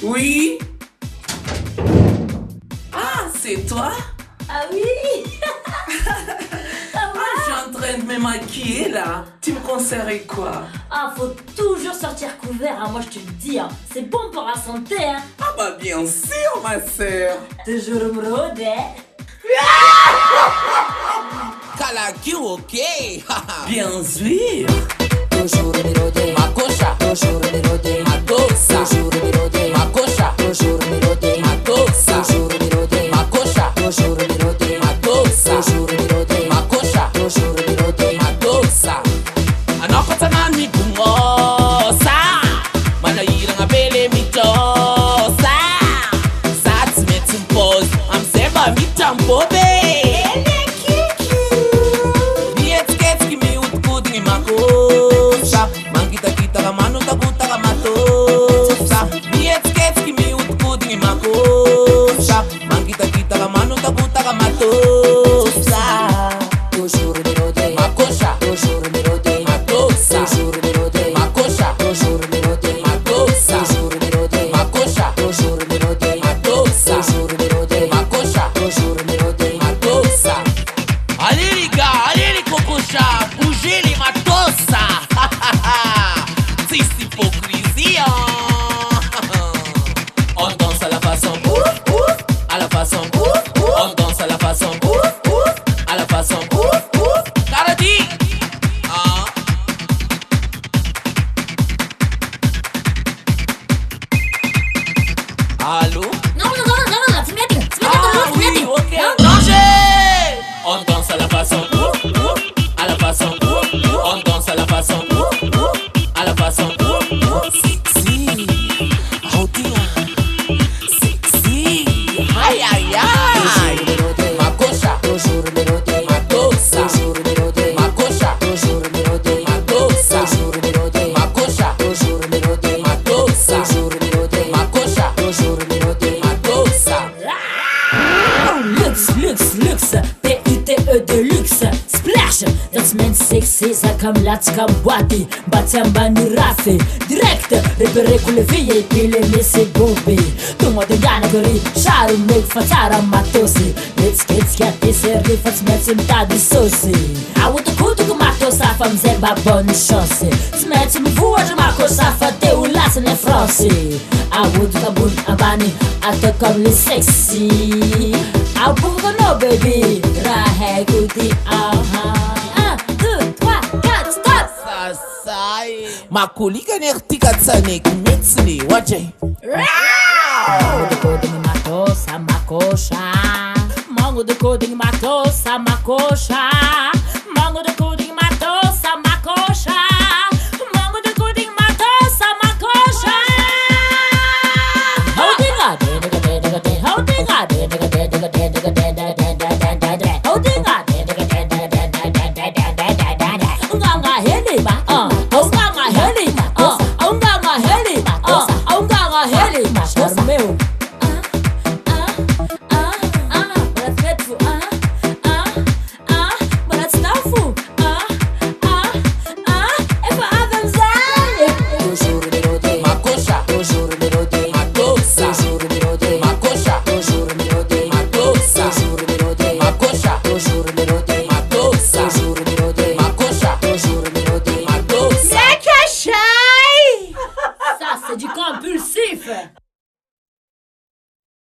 Oui. Ah, c'est toi? Ah oui. Je suis en train de me maquiller là. Tu me conseillerais quoi? Ah, faut toujours sortir couvert, hein. Moi je te le dis, hein. C'est bon pour la santé, hein. Ah bah bien sûr, ma sœur. Toujours mirôdè. Kalaki, ok. Bien sûr. Toujours mirôdè. Makosha. Toujours mirôdè. Makosha. Toujours mirôdè. Makosha. Toujours mirôdè. Makosha. Toujours mirôdè. Makosha. Toujours mirôdè. Makosha. Toujours mirôdè. Makosha. Toujours mirôdè. Makosha. Anokota nani bungosa. Manahira ngabele mitosa. Sats metumpos. Amseba mitambobe. Kita ka manu tabuta ka matosa. Biet ki mi utkuding makosha. Mangita ka manu tabuta ka matosa. Toujours mirôdè. Makosha. Toujours mirôdè. Makosha. Toujours mirôdè. Makosha. Toujours mirôdè. Makosha. Toujours mirôdè. Makosha. Toujours mirôdè. Makosha. Toujours mirôdè. Makosha. Toujours mirôdè. Makosha. Allez les Makosha, bougez les matosa. C'est hypocrisie. On danse à la façon ouf ouf, à la façon ouf ouf. On danse à la façon ouf ouf, à la façon ouf ouf. Karadi. Allô? Non, tu m'aides. Ah oui, ok. Danger. On danse à la façon ouf ouf, à la façon ouf ouf. On danse à la façon ouf ouf, à la façon ouf ouf. Sexy, oh dear, sexy. Aïe aïe aïe. Makosha, toujours mirôdè. Makosha, toujours mirôdè. Makosha, toujours mirôdè. Makosha, toujours mirôdè. Makosha, toujours mirôdè. Makosha, toujours mirôdè. Makosha, toujours mirôdè. Makosha. Luxe, P-U-T-E de luxe. Splash, dat men sexy, ça comme lats comme boîte. Batiamba ni rafe, direct. Repéré con le figlie e puis les messi bobby. Tu mo de gana gori, sharu meg fatara matosi. Let's get schiatti serri, faz metti metà di sosi. A uto kutu ku matosa, fam zeba bonne chance. Smetti mi voce, ma cosa fa te un lasse ne fransi. A uto kabun abani, a te comme les sexy. A bungo no baby, rahe guti, aha. 1, 2, 3, 4, stop! Sasai. Makulika nertika tsanek mitsni, wajay. Mango de coding matosa, makosha. Mango de coding matosa, makosha. Mango de coding matosa, makosha. Mango de coding matosa, makosha. Holding up, holding up, holding up. Nganga heli ba, nganga heli ba, nganga heli ba, nganga heli ba. Charmeu. Maar het vet voor, maar het snel voor, even adem zijn. Toujours mirôdè. Makosha, toujours mirôdè. Makosha, toujours mirôdè. Makosha, toujours mirôdè. Makosha, toujours mirôdè. Makosha, toujours mirôdè. Makosha, toujours mirôdè. Makosha, toujours mirôdè. Makosha. Ça, c'est du compulsif.